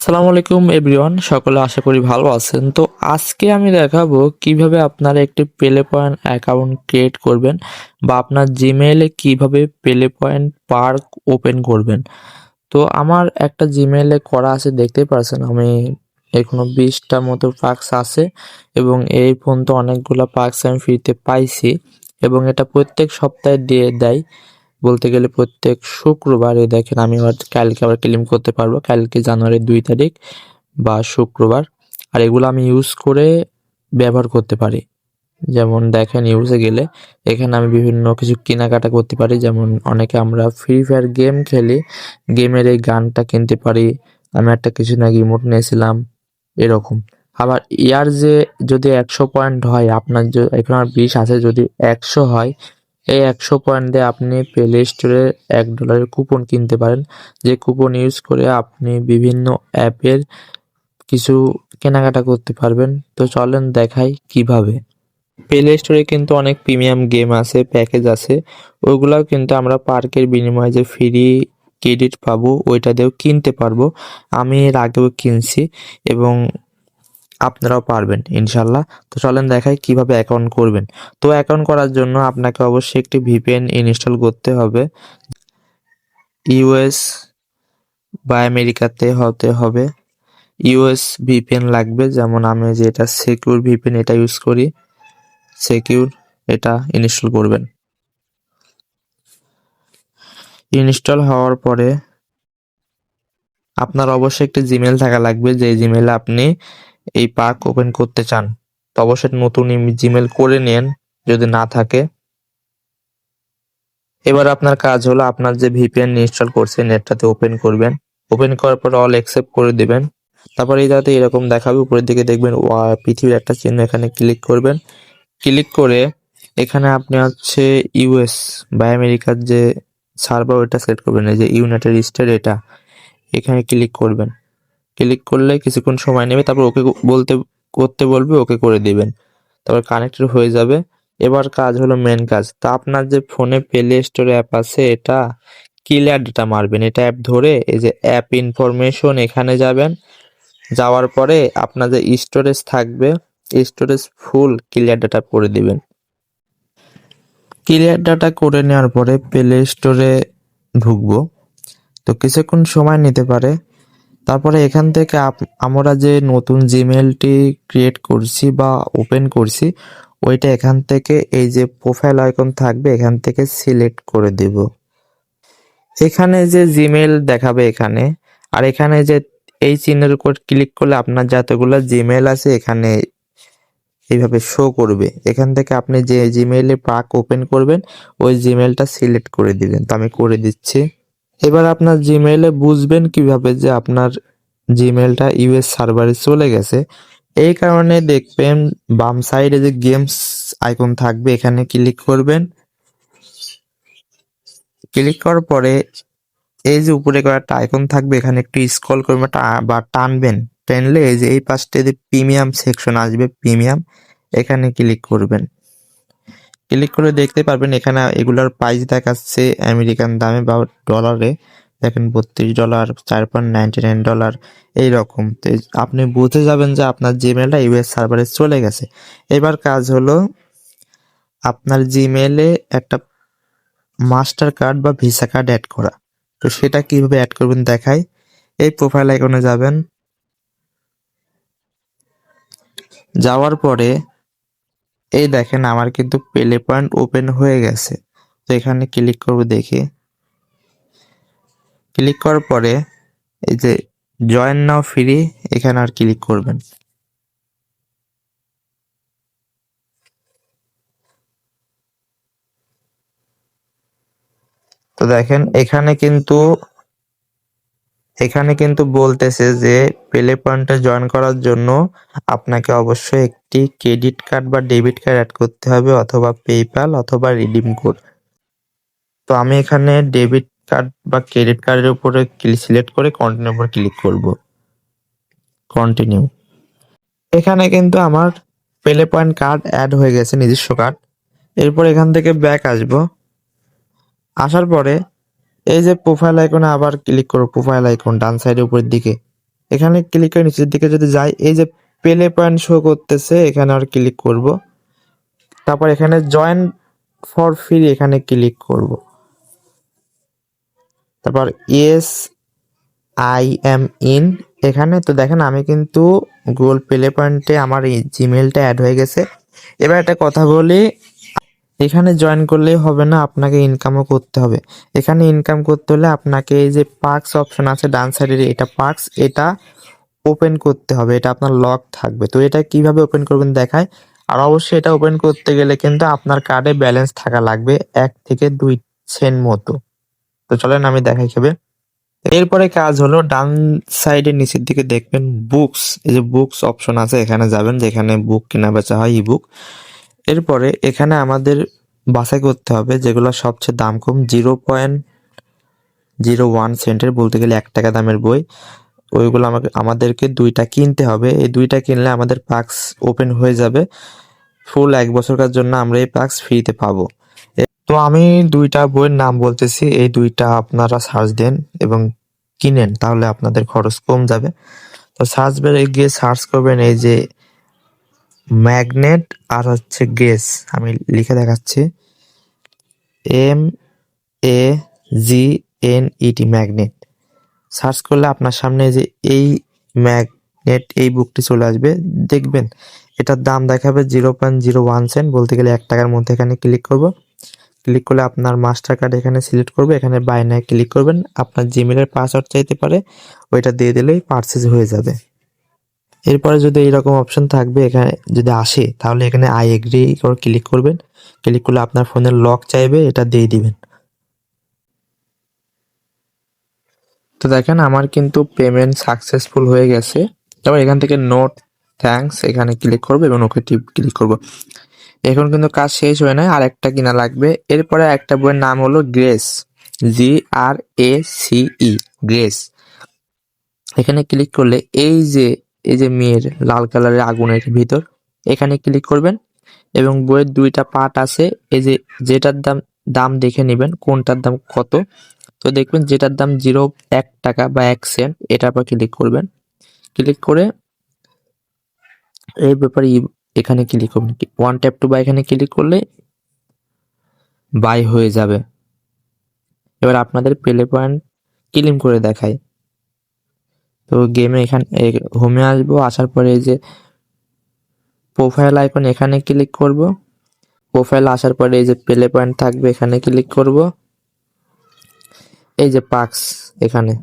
আসসালামু আলাইকুম এভরিওয়ান, সকলে আশা করি ভালো আছেন। তো আজকে আমি দেখাবো কিভাবে আপনারা একটি পেলে পয়েন্ট অ্যাকাউন্ট ক্রিয়েট করবেন বা আপনার জিমেইলে কিভাবে পেলে পয়েন্ট পার্ক ওপেন করবেন। তো আমার একটা জিমেইলে করা আছে, দেখতেই পারছেন আমি এখনো 20টা মতো পার্কস আছে এবং এই পর্যন্ত অনেকগুলা পার্কস আমি ফ্রিতে পাইছি এবং এটা প্রত্যেক সপ্তাহে দিয়ে দেয়। বলতে গেলে প্রত্যেক শুক্রবারে দেখেন আমি কালকে আবার ক্লেম করতে পারবো, কালকে জানুয়ারির 2 তারিখ বা শুক্রবার। আর এগুলো আমি ইউজ করে ব্যবহার করতে পারি। যেমন দেখেন ইউজে গেলে এখানে আমি বিভিন্ন কিছু কেনাকাটা করতে পারি, যেমন অনেকে আমরা ফ্রি ফায়ার গেম খেলি, গেমের এই গানটা কিনতে পারি। আমি একটা কিছু না রিমোট নিয়েছিলাম এরকম। আবার ইয়ার যে যদি 100 পয়েন্ট হয়, আপনার যে এখন আর 20 আছে, যদি 100 হয়, এই 100 পয়েন্ট দিয়ে আপনি প্লে স্টোরে $1 কুপন কিনতে পারেন। যে কুপন ইউজ করে আপনি বিভিন্ন অ্যাপের কিছু কেনাকাটা করতে পারবেন। তো চলেন দেখাই কিভাবে। প্লে স্টোরে কিন্তু অনেক প্রিমিয়াম গেম আছে, প্যাকেজ আছে, ওইগুলাও কিন্তু আমরা পার্কের বিনিময়ে যে ফ্রি ক্রেডিট পাবো ওইটা দিয়েও কিনতে পারবো। আমি এর আগেও কিনছি এবং আপনারাও পারবেন ইনশাল্লাহ। তো চলেন দেখাই কিভাবে অ্যাকাউন্ট করবেন। তো অ্যাকাউন্ট করার জন্য আপনাকে অবশ্যই একটি ভিপিএন ইনস্টল করতে হবে। ইউএস বা আমেরিকাতে হতে হবে। ইউএস ভিপিএন লাগবে, যেমন আমি যেটা সিকিউর ভিপিএন এটা ইউজ করি। সিকিউর এটা ইনস্টল করবেন। ইনস্টল হওয়ার পরে আপনার অবশ্যই একটি জিমেল থাকা লাগবে, যে জিমেলে আপনি এই পার্ক ওপেন করতে চান। তো অবশ্যই নতুন জিমেল করে নেন যদি না থাকে। এবার আপনার কাজ হলো আপনার যে ভিপিএন ইনস্টল করছেন নেটটাতে ওপেন করবেন। ওপেন করার পর অল অ্যাকসেপ্ট করে দিবেন। তারপরে এই যাতে এরকম দেখাবে, উপরের দিকে দেখবেন পৃথিবীর একটা চিহ্ন, এখানে ক্লিক করবেন। ক্লিক করে এখানে আপনি হচ্ছে ইউএস বা আমেরিকার যে সার্ভার ওইটা সিলেক্ট করবেন, এই যে ইউনাইটেড স্টেট, এটা এখানে ক্লিক করবেন। ক্লিক করলে কিছুক্ষণ সময় নেবে, তারপর ওকে করতে বলবে, ওকে করে দিবেন। তারপর কানেক্টেড হয়ে যাবে। এবার কাজ হলো মেন কাজ। তা আপনার যে ফোনে প্লে স্টোর অ্যাপ আছে, এটা ক্লিয়ার ডাটা মারবেন। এটা অ্যাপ ধরে এই যে অ্যাপ ইনফরমেশন এখানে যাবেন। যাওয়ার পরে আপনার যে স্টোরেজ থাকবে, স্টোরেজ ফুল ক্লিয়ার ডাটা করে দিবেন। ক্লিয়ার ডাটা করে নেওয়ার পরে প্লে স্টোরে ঢুকবো। তো কিছুক্ষণ সময় নিতে পারে। তারপরে এখান থেকে আমরা যে নতুন জিমেলটি ক্রিয়েট করছি বা ওপেন করছি, ওইটা এখান থেকে এই যে প্রোফাইল আইকন থাকবে, এখান থেকে সিলেক্ট করে দেব। এখানে যে জিমেল দেখাবে এখানে, আর এখানে যে এই চিহ্নের উপর ক্লিক করলে আপনার যতগুলো জিমেল আছে এখানে এইভাবে শো করবে। এখান থেকে আপনি যে জিমেইলে পার্ক ওপেন করবেন ওই জিমেলটা সিলেক্ট করে দিবেন। তো আমি করে দিচ্ছি। এবার আপনার জিমেইলে বুঝবেন কিভাবে যে আপনার জিমেলটা ইউএস সার্ভারে চলে গেছে। এই কারণে দেখবেন বাম সাইডে যে গেমস আইকন থাকবে, এখানে ক্লিক করবেন। ক্লিক করার পরে এই যে উপরে একটা আইকন থাকবে, এখানে একটু স্ক্রল করবেন বা টানবেন। টানলে এই যে এই পাশটা যে প্রিমিয়াম সেকশন আসবে, প্রিমিয়াম, এখানে ক্লিক করবেন। ক্লিক করে দেখতে পারবেন এখানে এগুলার প্রাইস দেখাচ্ছে আমেরিকান দামে বা ডলারে। দেখেন $32, $4.99 এইরকম। তো আপনি বুঝে যাবেন যে আপনার জিমেলটা ইউএস সার্ভারে চলে গেছে। এবার কাজ হলো আপনার জিমেলে একটা মাস্টার কার্ড বা ভিসা কার্ড অ্যাড করা। তো সেটা কিভাবে অ্যাড করবেন দেখাই। এই প্রোফাইল আইকনে যাবেন। যাওয়ার পরে এই দেখেন আমার কিন্তু পেলে পয়েন্ট ওপেন হয়ে গেছে। তো এখানে ক্লিক করব দেখি। ক্লিক করার পরে এই যে জয়েন নাও ফ্রি, এখানে আর ক্লিক করবেন। তো দেখেন এখানে কিন্তু বলতেছে যে প্লে পয়েন্টে জয়েন করার জন্য আপনাকে অবশ্যই একটি ক্রেডিট কার্ড বা ডেবিট কার্ড অ্যাড করতে হবে, অথবা পেপ্যাল অথবা রিডিম কোড। তো আমি এখানে ডেবিট কার্ড বা ক্রেডিট কার্ডের উপরে সিলেক্ট করে কন্টিনিউর উপর ক্লিক করব। কন্টিনিউ। এখানে কিন্তু আমার প্লে পয়েন্ট কার্ড অ্যাড হয়ে গেছে, নিজস্ব কার্ড। এরপর এখান থেকে ব্যাক আসবো। আসার পরে এই যে প্রোফাইল আইকনে আবার ক্লিক করো, প্রোফাইল আইকন ডান সাইডে উপরের দিকে। এখানে ক্লিক করে নিচের দিকে যদি যাই, এই যে পেলে পয়েন্ট শো করতেছে এখানে আর ক্লিক করব। তারপর এখানে জয়েন ফর ফ্রি এখানে ক্লিক করব। তারপর ইয়েস আই এম ইন এখানে তো দেখেন আমি কিন্তু গুগল প্লে পয়েন্টে আমার এই জিমেলটা অ্যাড হয়ে গেছে। এবার একটা কথা বলি, এখানে জয়েন করলেই হবে না, আপনাকে ইনকামও করতে হবে। এখানে ইনকাম করতে হলে আপনাকে এই যে পার্কস অপশন আছে ডান সাইডের, এটা পার্কস, এটা ওপেন করতে হবে। এটা আপনার লক থাকবে। তো এটা কিভাবে ওপেন করবেন দেখায়। আর অবশ্যই এটা ওপেন করতে গেলে কিন্তু আপনার কার্ডে ব্যালেন্স থাকা লাগবে 1 থেকে 2 সেন্ট মতো। তো চলেন আমি দেখাই কিভাবে। এরপরে কাজ হলো ডান সাইডের নিচের দিকে দেখবেন বুকস, এই যে বুকস অপশন আছে এখানে যাবেন, যেখানে বুক কেনা বেচা হয়, ইবুক। এরপরে এখানে আমাদের বাছাই করতে হবে যেগুলো সবচেয়ে দাম কম, 0.01 সেন্টের, বলতে গেলে 1 টাকা দামের বই। ওইগুলো আমাদেরকে 2টা কিনতে হবে। এই 2টা কিনলে আমাদের পার্কস ওপেন হয়ে যাবে। ফুল 1 বছরের জন্য আমরা এই পার্কস ফ্রিতে পাবো। তো আমি 2টা বইয়ের নাম বলতেছি, এই 2টা আপনারা সার্চ দেন এবং কিনেন, তাহলে আপনাদের খরচ কম যাবে। তো সার্চ বারে গিয়ে সার্চ করবেন এই যে ম্যাগনেট আর হচ্ছে গেস, আমি লিখে দেখাচ্ছি, MAGNET ম্যাগনেট। সার্চ করলে আপনার সামনে যে এই ম্যাগনেট এই বুকটি চলে আসবে। দেখবেন এটার দাম দেখাবে 0.01 সেন্ট, বলতে গেলে 1 টাকার মধ্যে। এখানে ক্লিক করব। ক্লিক করলে আপনার মাস্টার কার্ড এখানে সিলেক্ট করবে, এখানে বাই নাও ক্লিক করবেন। আপনার জিমেলের পাসওয়ার্ড চাইতে পারে, ওইটা দিয়ে দিলেই পারচেজ হয়ে যাবে। এরপরে যদি এইরকম অপশন থাকবে, এখানে যদি আসে তাহলে এখানে আই এগ্রি করে ক্লিক করবেন। ক্লিক করলে আপনার ফোনের লক চাইবে, এটা দিয়ে দিবেন। তো দেখেন আমার কিন্তু পেমেন্ট সাকসেসফুল হয়ে গেছে। তারপর এখান থেকে নোট থ্যাঙ্কস এখানে ক্লিক করবো এবং ওকে ক্লিক করব। এখন কিন্তু কাজ শেষ হয় না, আর একটা কিনা লাগবে। এরপরে একটা বইয়ের নাম হলো গ্রেস, GRACE, গ্রেস। এখানে ক্লিক করলে এই যে মেয়ের লাল কালারের আগুনের ভিতর, এখানে ক্লিক করবেন এবং বইয়ের 2টা পার্ট আছে। এই যে যেটার দাম দেখে নেবেন কোনটার দাম কত। তো দেখবেন যেটার দাম 1 টাকা বা 1 সেন্ট, এটার পর ক্লিক করবেন। ক্লিক করে এই ব্যাপারে এখানে ক্লিক করবেন, 1 ট্যাপ টু বাই এখানে ক্লিক করলে বাই হয়ে যাবে। এবার আপনাদের প্লে পয়েন্ট ক্লেম করে দেখায়। তো গেমে এখানে হোমে আসবো, আসার পরে এই যে প্রোফাইল আইকন এখানে ক্লিক করব। প্রোফাইল আসার পরে এই যে প্লে পয়েন্ট থাকবে এখানে ক্লিক করব। এই যে পার্কস এখানে,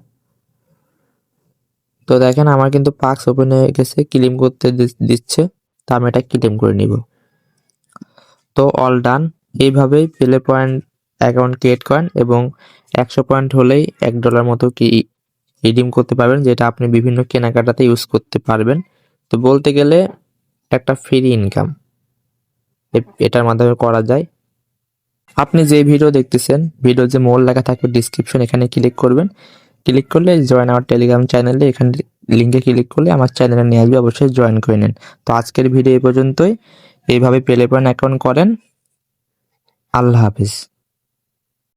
তো দেখেন আমার কিন্তু পার্কস ওপেন হয়ে গেছে, ক্লেম করতে দিচ্ছে। তো আমি এটা ক্লেম করে নিব। তো অল ডান। এইভাবেই প্লে পয়েন্ট অ্যাকাউন্ট ক্রিয়েট করেন এবং 100 পয়েন্ট হলেই $1 মতো কি রিডিম করতে পারবেন, যেটা আপনি বিভিন্ন কেনাকাটাতে ইউজ করতে পারবেন। তো বলতে গেলে একটা ফ্রি ইনকাম এটার মাধ্যমে করা যায়। আপনি যে ভিডিও দেখতেছেন, ভিডিও যে মোর লেখা থাকবে ডিসক্রিপশন, এখানে ক্লিক করবেন। ক্লিক করলে জয়েন আমার টেলিগ্রাম চ্যানেলে, এখানে লিঙ্কে ক্লিক করলে আমার চ্যানেলে নিয়ে আসবে, অবশ্যই জয়েন করে নেন। তো আজকের ভিডিও এই পর্যন্তই। এইভাবে প্লে পয়েন্ট অ্যাকাউন্ট করেন। আল্লাহ হাফিজ।